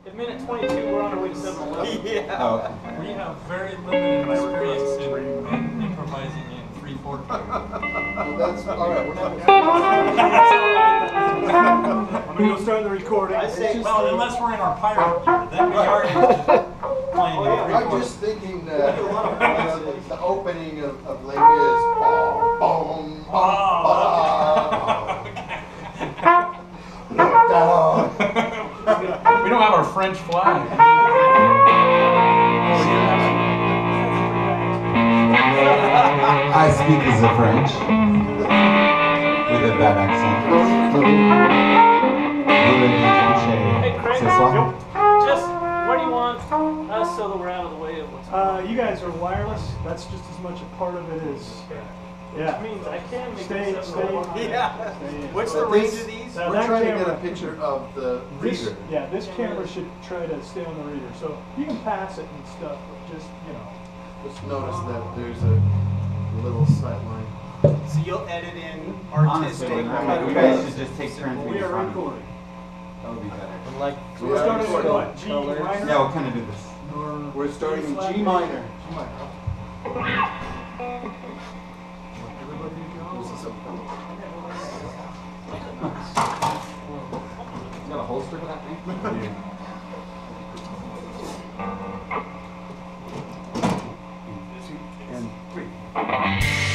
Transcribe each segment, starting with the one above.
At minute 22, we're on our way to 7-Eleven. Yeah. Oh, okay. We have very limited experience in improvising in 3/4 time. Well, that's all right. We're not. I'm gonna go start the recording. I say, Well, unless we're in our pirate gear, then we are used to playing in I'm 3/4. just thinking that the opening of Lady is boom, boom, We don't have our French flag. I speak as a French with a bad accent. hey, Craig, C'est ça? just what do you want us so that we're out of the way of what's You guys are wireless. That's just as much a part of it as. Yeah. That means I can make Stay. this Yeah. What's the range of these? Now, We're that trying to get camera- a picture of the This, reader. yeah, this camera should try to stay on the reader. So you can pass it and stuff, but just, you know. Just notice that there's a little sight line. So you'll edit in Honestly, artistic. you guys should just take turns We being are fun. recording. That would be better. Like, So we're starting with what? G minor? Yeah, we'll kind of do this. Or We're starting in flat G minor. G minor. Everybody This goes. is a- You got a holster for that thing? And three.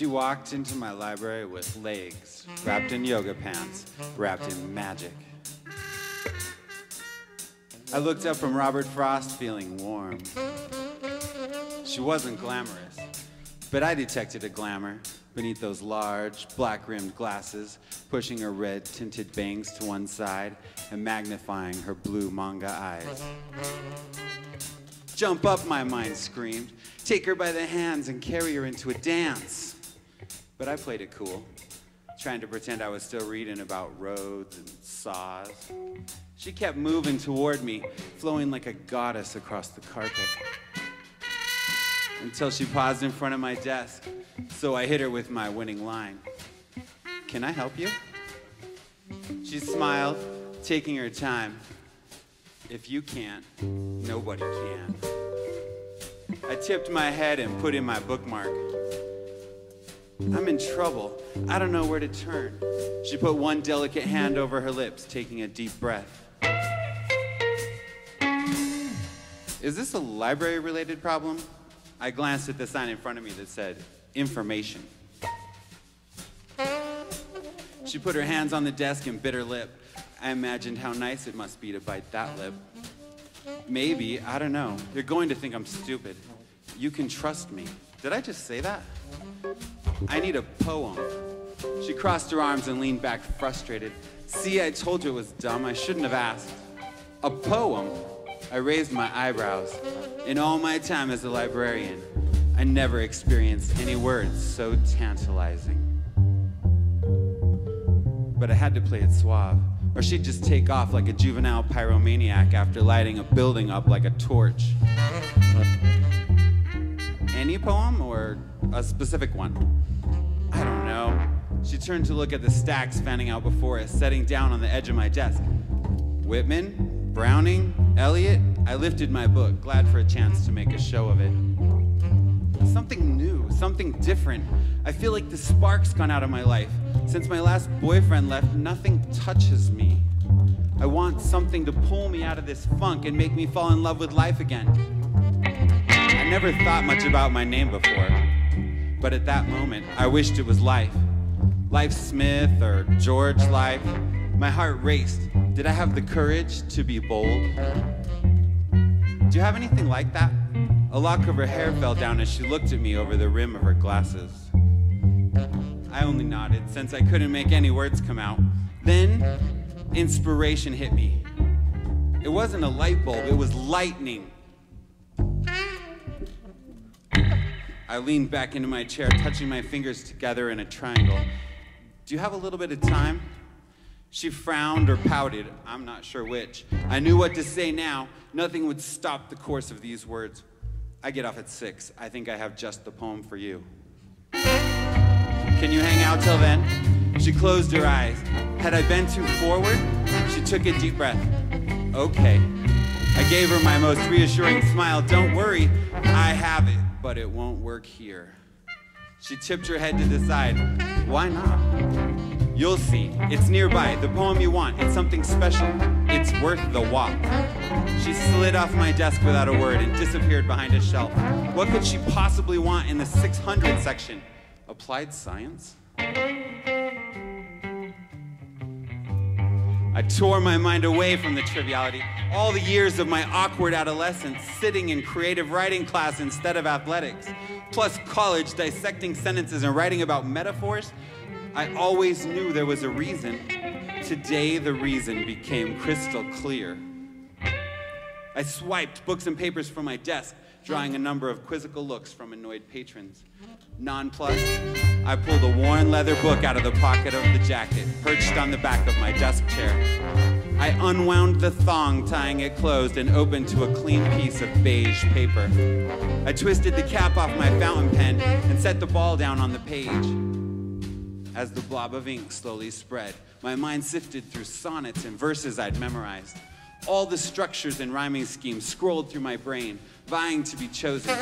She walked into my library with legs wrapped in yoga pants, wrapped in magic. I looked up from Robert Frost feeling warm. She wasn't glamorous, but I detected a glamour beneath those large, black-rimmed glasses, pushing her red-tinted bangs to one side and magnifying her blue manga eyes. Jump up, my mind screamed. Take her by the hands and carry her into a dance. But I played it cool, trying to pretend I was still reading about roads and saws. She kept moving toward me, flowing like a goddess across the carpet. Until she paused in front of my desk, so I hit her with my winning line. Can I help you? She smiled, taking her time. If you can't, nobody can. I tipped my head and put in my bookmark. I'm in trouble. I don't know where to turn. She put one delicate hand over her lips, taking a deep breath. Is this a library-related problem? I glanced at the sign in front of me that said, information. She put her hands on the desk and bit her lip. I imagined how nice it must be to bite that lip. Maybe, I don't know. You're going to think I'm stupid. You can trust me. Did I just say that? I need a poem. She crossed her arms and leaned back frustrated. See, I told you it was dumb. I shouldn't have asked. A poem? I raised my eyebrows. In all my time as a librarian, I never experienced any words so tantalizing. But I had to play it suave, or she'd just take off like a juvenile pyromaniac after lighting a building up like a torch. Any poem, or a specific one? I don't know. She turned to look at the stacks fanning out before us, setting down on the edge of my desk. Whitman? Browning? Eliot? I lifted my book, glad for a chance to make a show of it. Something new, something different. I feel like the spark's gone out of my life. Since my last boyfriend left, nothing touches me. I want something to pull me out of this funk and make me fall in love with life again. I never thought much about my name before, but at that moment, I wished it was Life. Life Smith or George Life. My heart raced. Did I have the courage to be bold? Do you have anything like that? A lock of her hair fell down as she looked at me over the rim of her glasses. I only nodded, since I couldn't make any words come out. Then, inspiration hit me. It wasn't a light bulb, it was lightning. I leaned back into my chair, touching my fingers together in a triangle. Do you have a little bit of time? She frowned or pouted, I'm not sure which. I knew what to say now. Nothing would stop the course of these words. I get off at 6. I think I have just the poem for you. Can you hang out till then? She closed her eyes. Had I been too forward? She took a deep breath. Okay. I gave her my most reassuring smile. Don't worry, I have it, but it won't work here. She tipped her head to the side. Why not? You'll see. It's nearby. The poem you want. It's something special. It's worth the walk. She slid off my desk without a word and disappeared behind a shelf. What could she possibly want in the 600 section? Applied science? I tore my mind away from the triviality. All the years of my awkward adolescence, sitting in creative writing class instead of athletics, plus college dissecting sentences and writing about metaphors. I always knew there was a reason. Today, the reason became crystal clear. I swiped books and papers from my desk, drawing a number of quizzical looks from annoyed patrons. Nonplussed, I pulled a worn leather book out of the pocket of the jacket, perched on the back of my desk chair. I unwound the thong, tying it closed, and opened to a clean piece of beige paper. I twisted the cap off my fountain pen and set the ball down on the page. As the blob of ink slowly spread, my mind sifted through sonnets and verses I'd memorized. All the structures and rhyming schemes scrolled through my brain, vying to be chosen.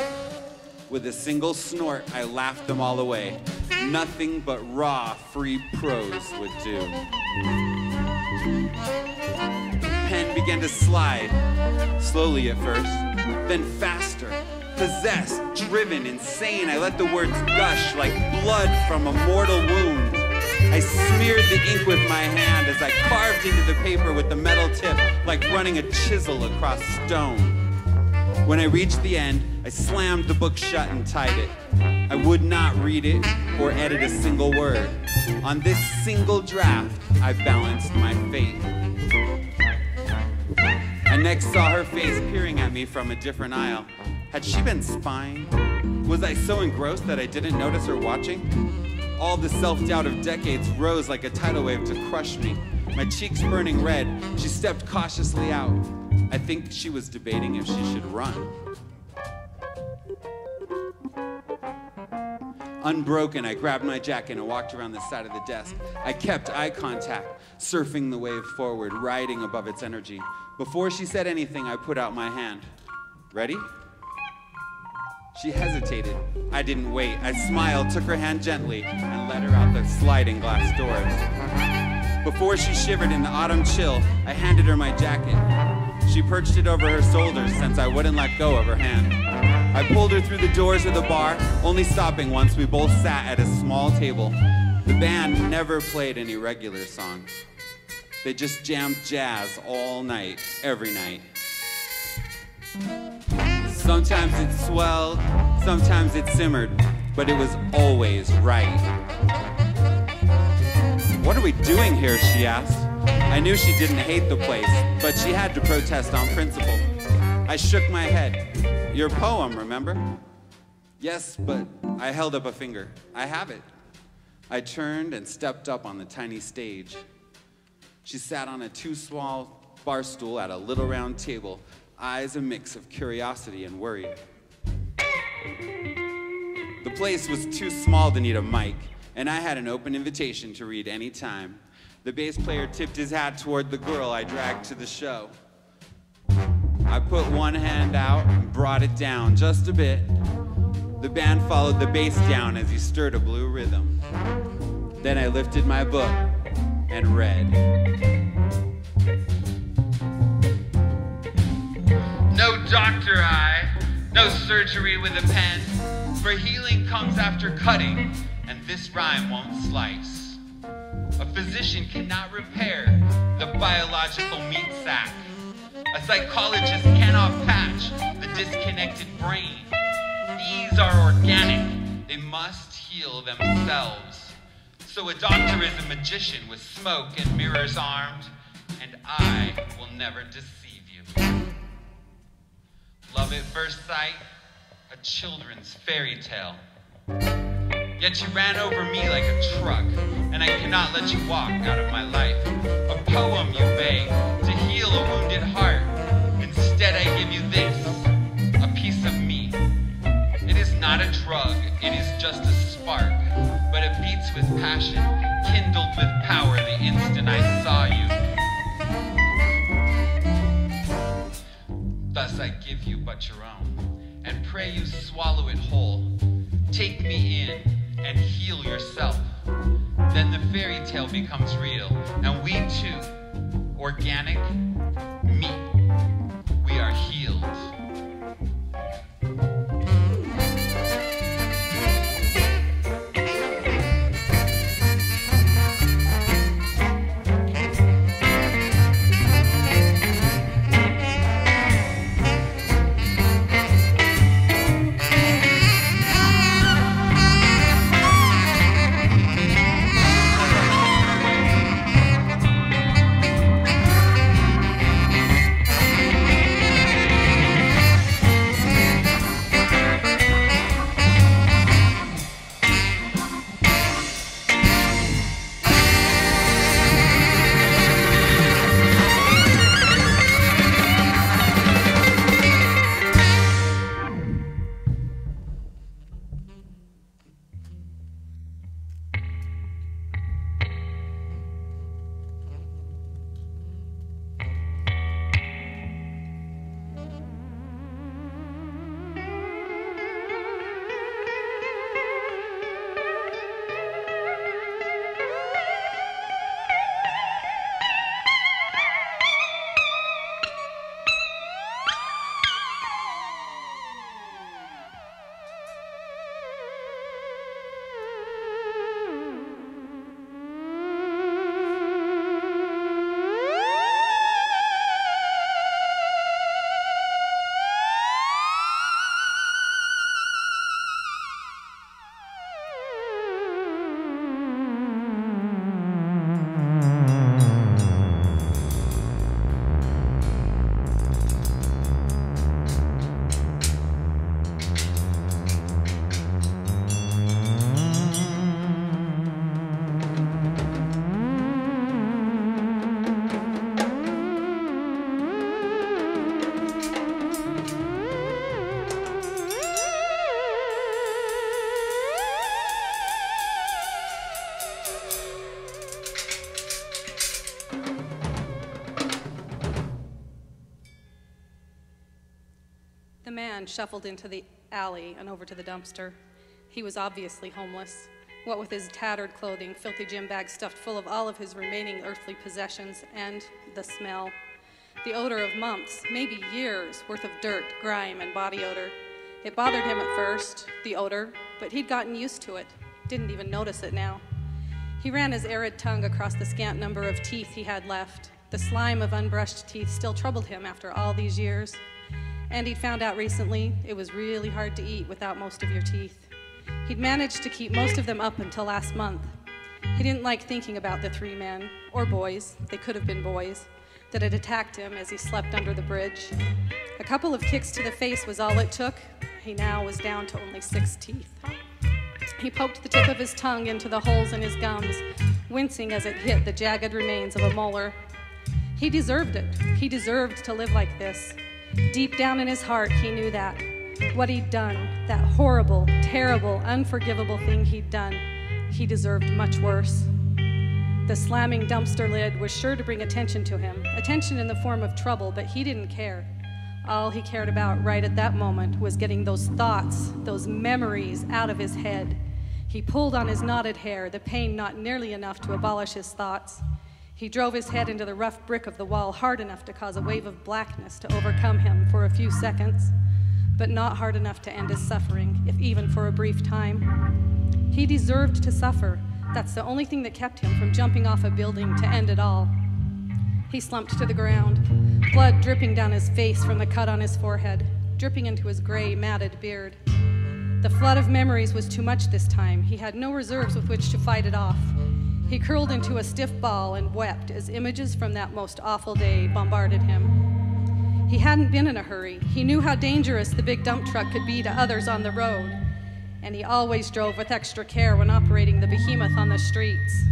With a single snort, I laughed them all away. Nothing but raw, free prose would do. The pen began to slide, slowly at first, then faster, Possessed, driven, insane, I let the words gush like blood from a mortal wound. I smeared the ink with my hand as I carved into the paper with the metal tip like running a chisel across stone. When I reached the end, I slammed the book shut and tied it. I would not read it or edit a single word. On this single draft, I balanced my fate. I next saw her face peering at me from a different aisle. Had she been spying? Was I so engrossed that I didn't notice her watching? All the self-doubt of decades rose like a tidal wave to crush me. My cheeks burning red, she stepped cautiously out. I think she was debating if she should run. Unbroken, I grabbed my jacket and walked around the side of the desk. I kept eye contact, surfing the wave forward, riding above its energy. Before she said anything, I put out my hand. Ready? She hesitated. I didn't wait. I smiled, took her hand gently, and led her out the sliding glass doors. Before she shivered in the autumn chill, I handed her my jacket. She perched it over her shoulders since I wouldn't let go of her hand. I pulled her through the doors of the bar, only stopping once we both sat at a small table. The band never played any regular songs. They just jammed jazz all night, every night. Sometimes it swelled, sometimes it simmered, but it was always right. What are we doing here, she asked. I knew she didn't hate the place, but she had to protest on principle. I shook my head. Your poem, remember? Yes, but I held up a finger. I have it. I turned and stepped up on the tiny stage. She sat on a too small bar stool at a little round table, eyes a mix of curiosity and worry. The place was too small to need a mic, and I had an open invitation to read any time. The bass player tipped his hat toward the girl I dragged to the show. I put one hand out and brought it down just a bit. The band followed the bass down as he stirred a blue rhythm. Then I lifted my book and read. No doctor no surgery with a pen, for healing comes after cutting, and this rhyme won't slice. A physician cannot repair the biological meat sack. A psychologist cannot patch the disconnected brain. These are organic, they must heal themselves. So a doctor is a magician with smoke and mirrors armed, and I will never deceive you. Love at first sight, a children's fairy tale. Yet you ran over me like a truck, and I cannot let you walk out of my life. A poem you beg to heal a wounded heart. Instead I give you this, a piece of me. It is not a drug, it is just a spark, but it beats with passion, kindled with power the instant I saw you. Thus I give you but your own, and pray you swallow it whole. Take me in and heal yourself. Then the fairy tale becomes real, and we too, organic, meat, we are healed. shuffled into the alley and over to the dumpster. He was obviously homeless, what with his tattered clothing, filthy gym bag stuffed full of all of his remaining earthly possessions, and the smell. The odor of months, maybe years, worth of dirt, grime, and body odor. It bothered him at first, the odor, but he'd gotten used to it, didn't even notice it now. He ran his arid tongue across the scant number of teeth he had left. The slime of unbrushed teeth still troubled him after all these years. And he'd found out recently it was really hard to eat without most of your teeth. He'd managed to keep most of them up until last month. He didn't like thinking about the 3 men, or boys, they could have been boys, that had attacked him as he slept under the bridge. A couple of kicks to the face was all it took. He now was down to only 6 teeth. He poked the tip of his tongue into the holes in his gums, wincing as it hit the jagged remains of a molar. He deserved it. He deserved to live like this. Deep down in his heart, he knew that. What he'd done, that horrible, terrible, unforgivable thing he'd done, he deserved much worse. The slamming dumpster lid was sure to bring attention to him, attention in the form of trouble, but he didn't care. All he cared about right at that moment was getting those thoughts, those memories out of his head. He pulled on his knotted hair, the pain not nearly enough to abolish his thoughts. He drove his head into the rough brick of the wall hard enough to cause a wave of blackness to overcome him for a few seconds, but not hard enough to end his suffering, if even for a brief time. He deserved to suffer. That's the only thing that kept him from jumping off a building to end it all. He slumped to the ground, blood dripping down his face from the cut on his forehead, dripping into his gray, matted beard. The flood of memories was too much this time. He had no reserves with which to fight it off. He curled into a stiff ball and wept as images from that most awful day bombarded him. He hadn't been in a hurry. He knew how dangerous the big dump truck could be to others on the road, and he always drove with extra care when operating the behemoth on the streets.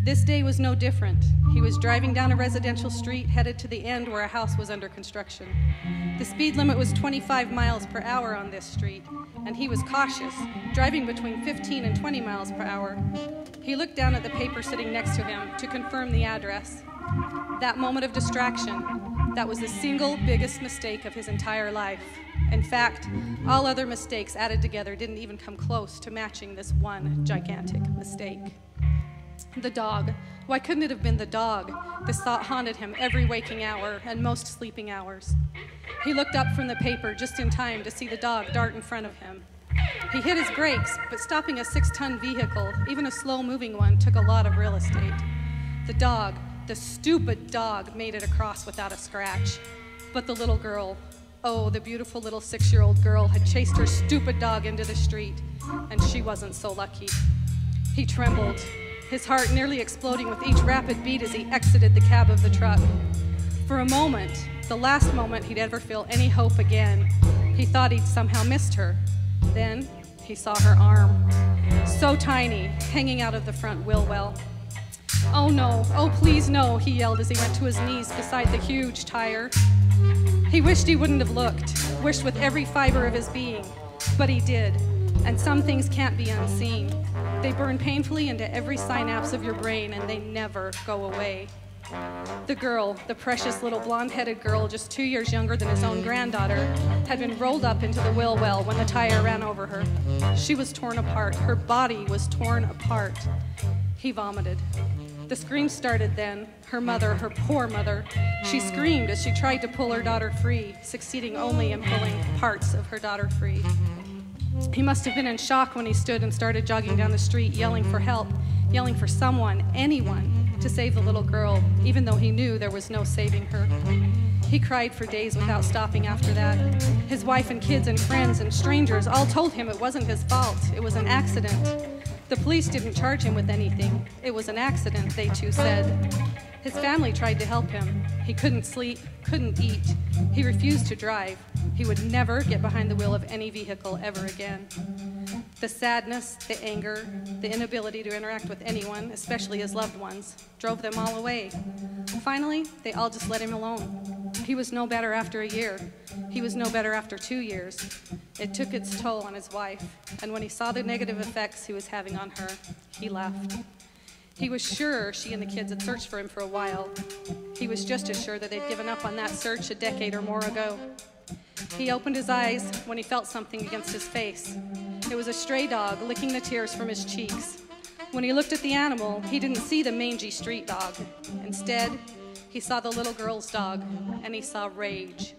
This day was no different. He was driving down a residential street headed to the end where a house was under construction. The speed limit was 25 miles per hour on this street, and he was cautious, driving between 15 and 20 miles per hour. He looked down at the paper sitting next to him to confirm the address. That moment of distraction, that was the single biggest mistake of his entire life. In fact, all other mistakes added together didn't even come close to matching this one gigantic mistake. The dog. Why couldn't it have been the dog? This thought haunted him every waking hour and most sleeping hours. He looked up from the paper just in time to see the dog dart in front of him. He hit his brakes, but stopping a 6-ton vehicle, even a slow-moving one, took a lot of real estate. The dog, the stupid dog, made it across without a scratch. But the little girl, oh, the beautiful little 6-year-old girl, had chased her stupid dog into the street, and she wasn't so lucky. He trembled, his heart nearly exploding with each rapid beat as he exited the cab of the truck. For a moment, the last moment he'd ever feel any hope again, he thought he'd somehow missed her. Then he saw her arm, so tiny, hanging out of the front wheel well. Oh no, oh please no, he yelled as he went to his knees beside the huge tire. He wished he wouldn't have looked, wished with every fiber of his being, but he did, and some things can't be unseen. They burn painfully into every synapse of your brain, and they never go away. The girl, the precious little blonde-headed girl just 2 years younger than his own granddaughter, had been rolled up into the wheel well when the tire ran over her. She was torn apart. Her body was torn apart. He vomited. The scream started then. Her mother, her poor mother, she screamed as she tried to pull her daughter free, succeeding only in pulling parts of her daughter free. He must have been in shock when he stood and started jogging down the street, yelling for help, yelling for someone, anyone, to save the little girl, even though he knew there was no saving her. He cried for days without stopping after that. His wife and kids and friends and strangers all told him it wasn't his fault. It was an accident. The police didn't charge him with anything. It was an accident, they too said. His family tried to help him. He couldn't sleep, couldn't eat. He refused to drive. He would never get behind the wheel of any vehicle ever again. The sadness, the anger, the inability to interact with anyone, especially his loved ones, drove them all away. Finally, they all just let him alone. He was no better after a year. He was no better after 2 years. It took its toll on his wife, and when he saw the negative effects he was having on her, he left. He was sure she and the kids had searched for him for a while. He was just as sure that they'd given up on that search a decade or more ago. He opened his eyes when he felt something against his face. It was a stray dog licking the tears from his cheeks. When he looked at the animal, he didn't see the mangy street dog. Instead, he saw the little girl's dog, and he saw rage.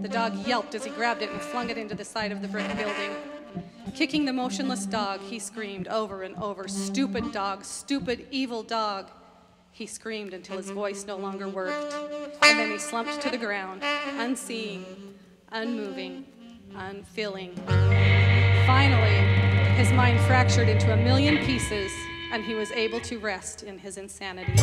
The dog yelped as he grabbed it and flung it into the side of the brick building. Kicking the motionless dog, he screamed over and over, "Stupid dog, stupid, evil dog." He screamed until his voice no longer worked, and then he slumped to the ground, unseeing, unmoving, unfeeling. Finally, his mind fractured into a million pieces, and he was able to rest in his insanity.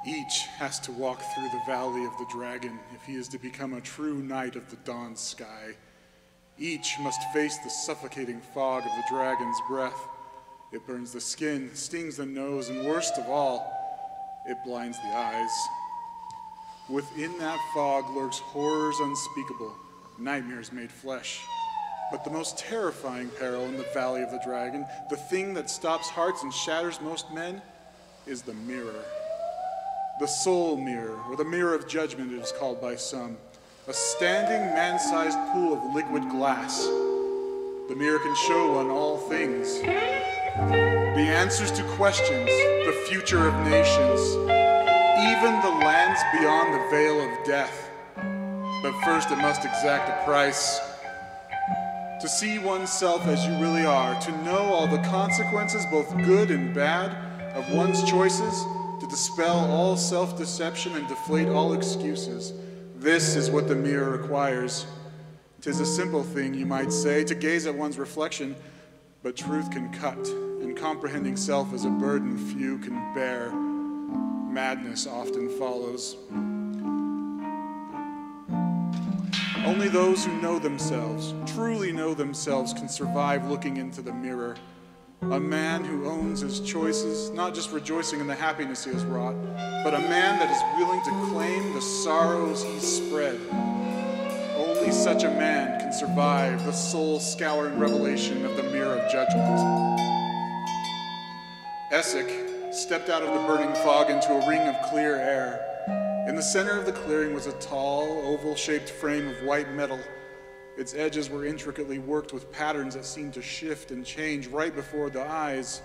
Each has to walk through the valley of the dragon if he is to become a true knight of the dawn sky. Each must face the suffocating fog of the dragon's breath. It burns the skin, stings the nose, and worst of all, it blinds the eyes. Within that fog lurks horrors unspeakable, nightmares made flesh. But the most terrifying peril in the valley of the dragon, the thing that stops hearts and shatters most men, is the mirror. The soul mirror, or the mirror of judgment it is called by some, a standing man-sized pool of liquid glass. The mirror can show one all things. The answers to questions, the future of nations, even the lands beyond the veil of death. But first it must exact a price. To see oneself as you really are, to know all the consequences, both good and bad, of one's choices, to dispel all self-deception and deflate all excuses. This is what the mirror requires. 'Tis a simple thing, you might say, to gaze at one's reflection, but truth can cut, and comprehending self is a burden few can bear. Madness often follows. Only those who know themselves, truly know themselves, can survive looking into the mirror. A man who owns his choices, not just rejoicing in the happiness he has wrought, but a man that is willing to claim the sorrows he spread. Only such a man can survive the soul-scouring revelation of the mirror of judgment. Essek stepped out of the burning fog into a ring of clear air. In the center of the clearing was a tall, oval-shaped frame of white metal. Its edges were intricately worked with patterns that seemed to shift and change right before the eyes.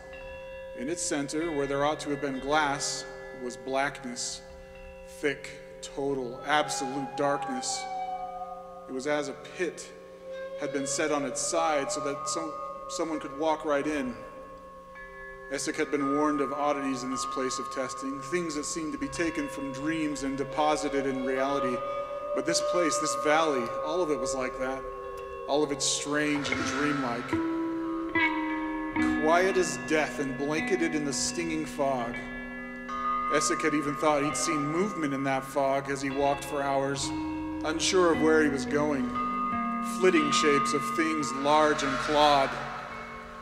In its center, where there ought to have been glass, was blackness. Thick, total, absolute darkness. It was as a pit had been set on its side so that someone could walk right in. Essek had been warned of oddities in this place of testing, things that seemed to be taken from dreams and deposited in reality. But this place, this valley, all of it was like that. All of it strange and dreamlike. Quiet as death and blanketed in the stinging fog. Essek had even thought he'd seen movement in that fog as he walked for hours, unsure of where he was going. Flitting shapes of things large and clawed.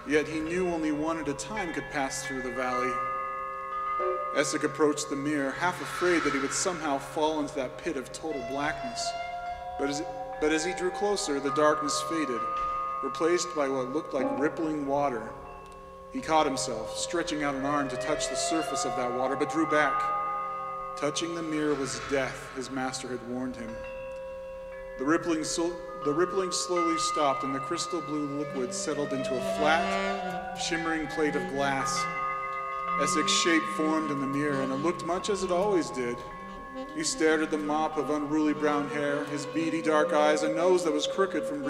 Yet he knew only one at a time could pass through the valley. Essek approached the mirror, half afraid that he would somehow fall into that pit of total blackness. But as he drew closer, the darkness faded, replaced by what looked like rippling water. He caught himself, stretching out an arm to touch the surface of that water, but drew back. Touching the mirror was death, his master had warned him. The rippling slowly stopped, and the crystal blue liquid settled into a flat, shimmering plate of glass. Essek's shape formed in the mirror, and it looked much as it always did. He stared at the mop of unruly brown hair, his beady dark eyes, a nose that was crooked from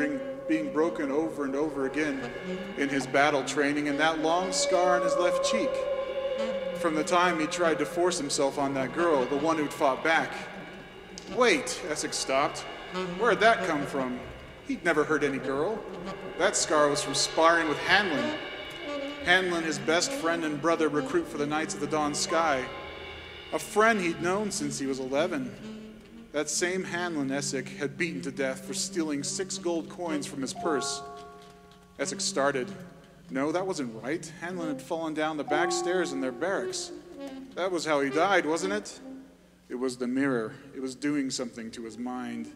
being broken over and over again in his battle training, and that long scar on his left cheek from the time he tried to force himself on that girl, the one who'd fought back. Wait, Essek stopped. Where'd that come from? He'd never hurt any girl. That scar was from sparring with Hanlon. Hanlon, his best friend and brother recruit for the Knights of the Dawn Sky. A friend he'd known since he was 11. That same Hanlon Essek had beaten to death for stealing 6 gold coins from his purse. Essek started. No, that wasn't right. Hanlon had fallen down the back stairs in their barracks. That was how he died, wasn't it? It was the mirror. It was doing something to his mind.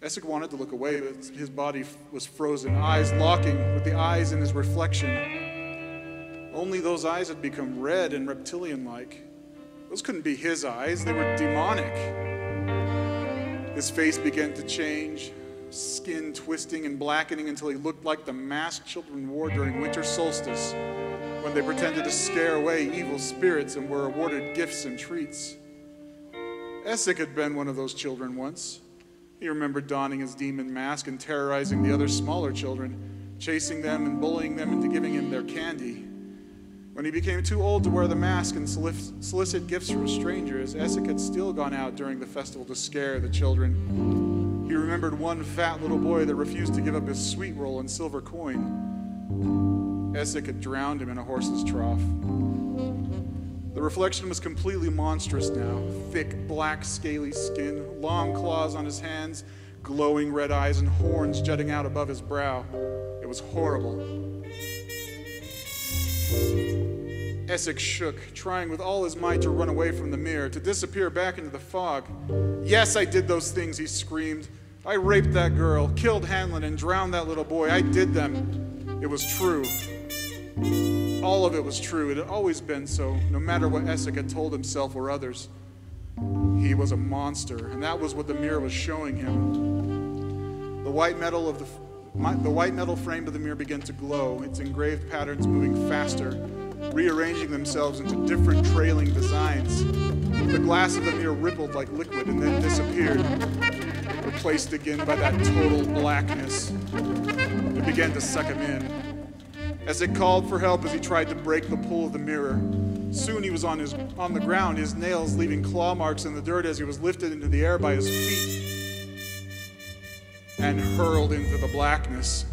Essek wanted to look away, but his body was frozen, eyes locking with the eyes in his reflection. Only those eyes had become red and reptilian-like. Those couldn't be his eyes. They were demonic. His face began to change, skin twisting and blackening until he looked like the mask children wore during winter solstice, when they pretended to scare away evil spirits and were awarded gifts and treats. Essek had been one of those children once. He remembered donning his demon mask and terrorizing the other smaller children, chasing them and bullying them into giving him their candy. When he became too old to wear the mask and solicit gifts from strangers, Essek had still gone out during the festival to scare the children. He remembered one fat little boy that refused to give up his sweet roll and silver coin. Essek had drowned him in a horse's trough. The reflection was completely monstrous now. Thick, black, scaly skin, long claws on his hands, glowing red eyes, and horns jutting out above his brow. It was horrible. Essek shook, trying with all his might to run away from the mirror, to disappear back into the fog. Yes, I did those things, he screamed. I raped that girl, killed Hanlon, and drowned that little boy. I did them. It was true. All of it was true. It had always been so, no matter what Essek had told himself or others. He was a monster, and that was what the mirror was showing him. The white metal frame of the mirror began to glow, its engraved patterns moving faster, rearranging themselves into different trailing designs. The glass of the mirror rippled like liquid and then disappeared, replaced again by that total blackness. It began to suck him in. Essek called for help as he tried to break the pull of the mirror. Soon he was on the ground, his nails leaving claw marks in the dirt as he was lifted into the air by his feet and hurled into the blackness.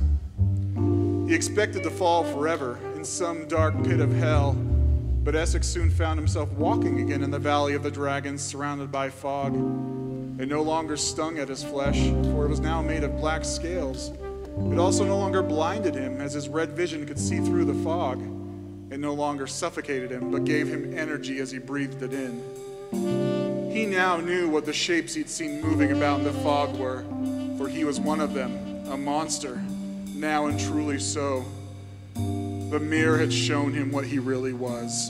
He expected to fall forever in some dark pit of hell, but Essek soon found himself walking again in the Valley of the Dragons, surrounded by fog. It no longer stung at his flesh, for it was now made of black scales. It also no longer blinded him, as his red vision could see through the fog. It no longer suffocated him, but gave him energy as he breathed it in. He now knew what the shapes he'd seen moving about in the fog were, for he was one of them, a monster, now and truly so. The mirror had shown him what he really was.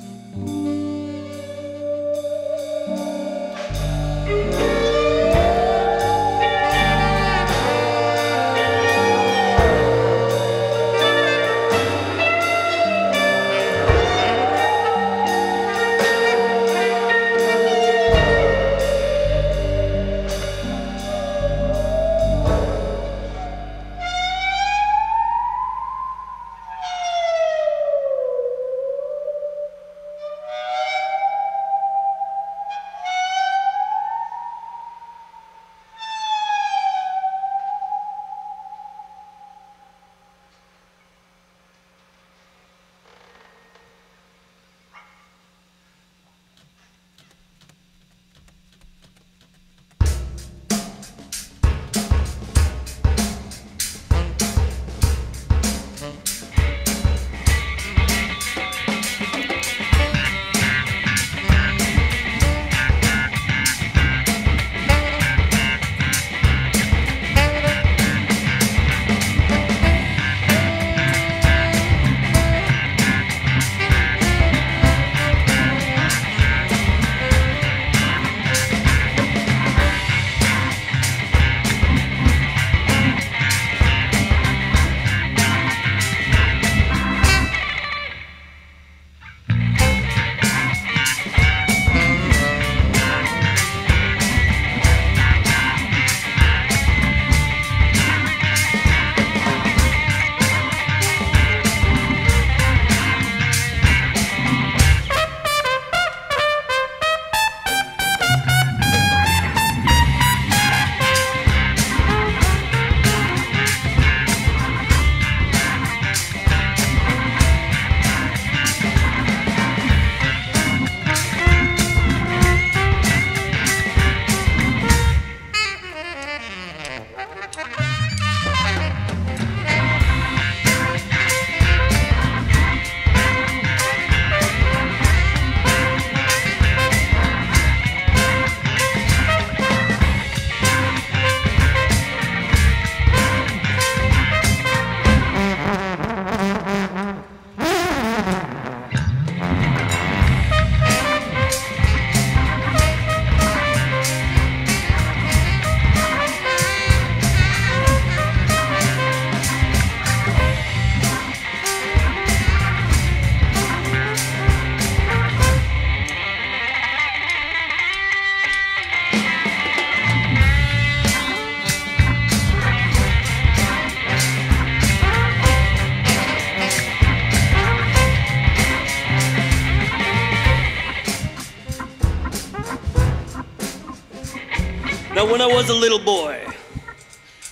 Now when I was a little boy,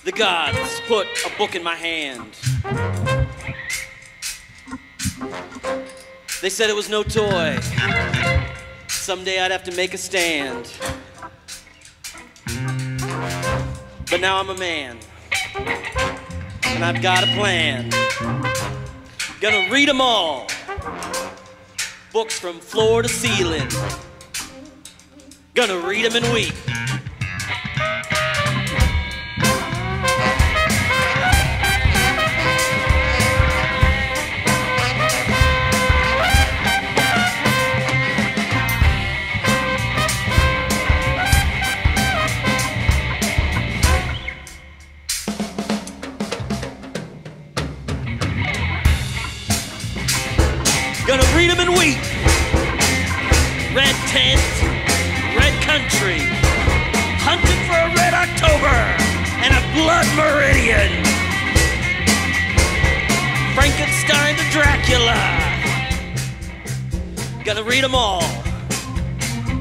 the gods put a book in my hand. They said it was no toy. Someday I'd have to make a stand. But now I'm a man, and I've got a plan. Gonna read them all. Books from floor to ceiling. Gonna read them and weep. Gonna read them and weep. Red tent, red country, hunting for a red October and a blood meridian. Frankenstein to Dracula. Gonna read them all,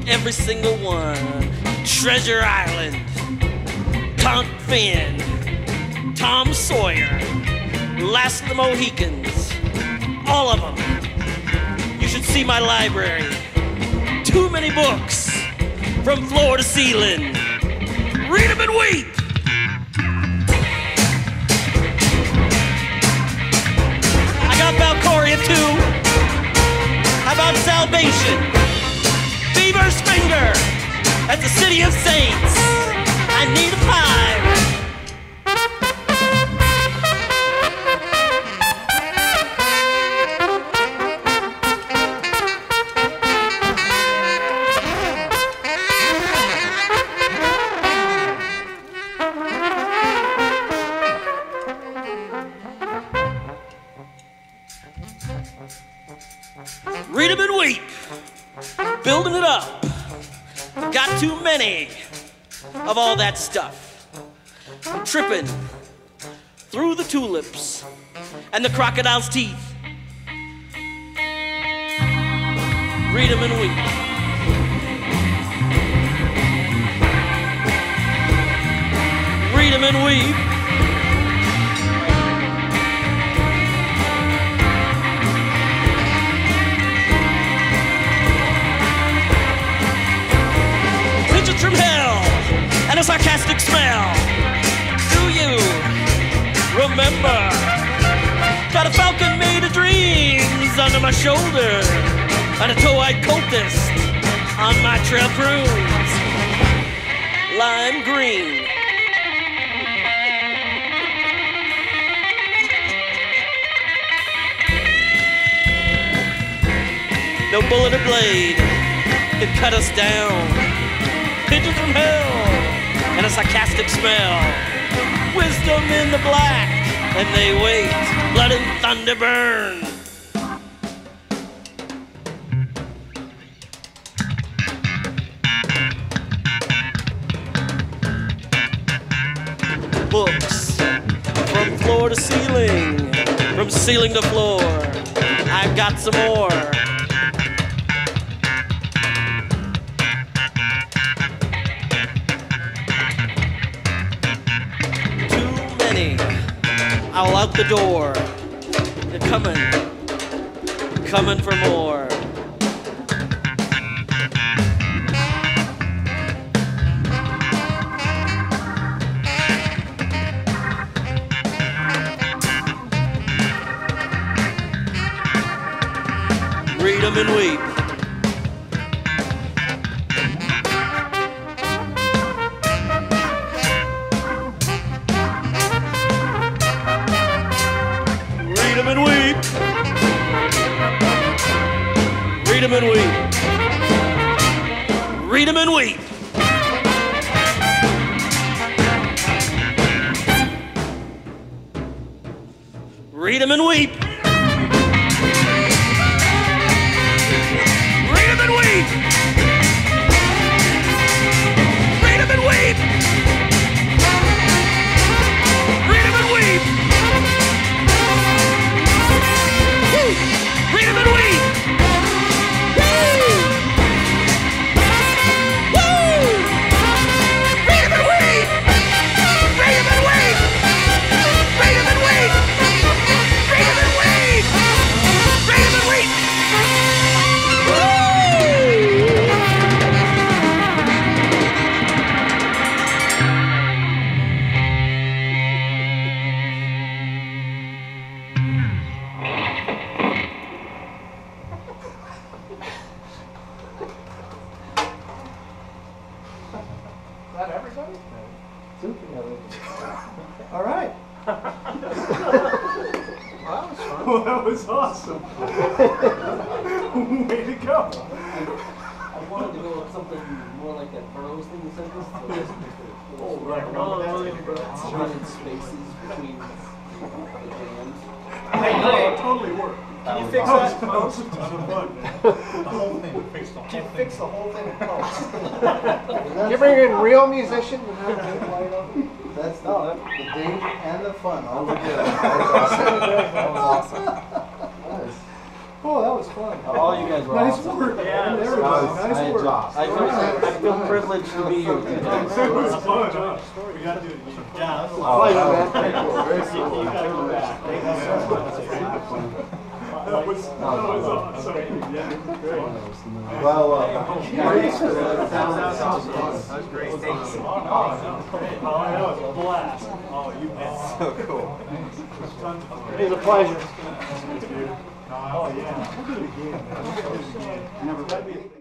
every single one. Treasure Island, Conk Finn, Tom Sawyer, Last of the Mohicans, all of them. You should see my library. Too many books, from floor to ceiling. Read them and weep. I got Valcoria too. How about Salvation? Beaver's Finger. That's the city of saints. I need a 5. Read them and weep. Building it up. Got too many of all that stuff. I'm tripping through the tulips and the crocodile's teeth. Read them and weep. Read them and weep. From hell and a sarcastic smell. Do you remember? Got a falcon made of dreams under my shoulder and a toe-eyed cultist on my trail prunes. Lime green. No bullet or blade can cut us down. Pigeons from hell and a sarcastic smell. Wisdom in the black and they wait. Blood and thunder burn. Books from floor to ceiling, from ceiling to floor. I've got some more. All out the door. They're coming for more. Read them and weep. Read them and weep. Read them and weep. Read them and weep. Read them and weep. Read them and weep. Read them and weep. Read them and weep. Woo. Read them and weep. Woo. Woo. Read them and weep. that everybody? All right. Well, that was awesome. Way to go. I wanted to go with something more like that Burroughs thing you sent us. Oh, right. Surrounded spaces between the jams. Hey, it totally worked. Can you fix that? That was a ton of fun, man. The whole thing. Can you fix the whole thing in post? You bring in real musicians and have them play them? That's the danger and the fun all together. That was awesome. Nice. Oh, that was fun. All you guys were Nice awesome. work. Yeah, Everybody, nice work. I feel privileged to be here today. It was fun. We got to do it again. Yeah, Pleasure, man. Very You cool. got to go back. Thank you so much. That was awesome. Yeah, great. Well, That was great. Thanks. Oh, that was a blast. Oh, you bet. so cool. It was a pleasure. Oh, yeah. We'll do it again, man. We'll do it again.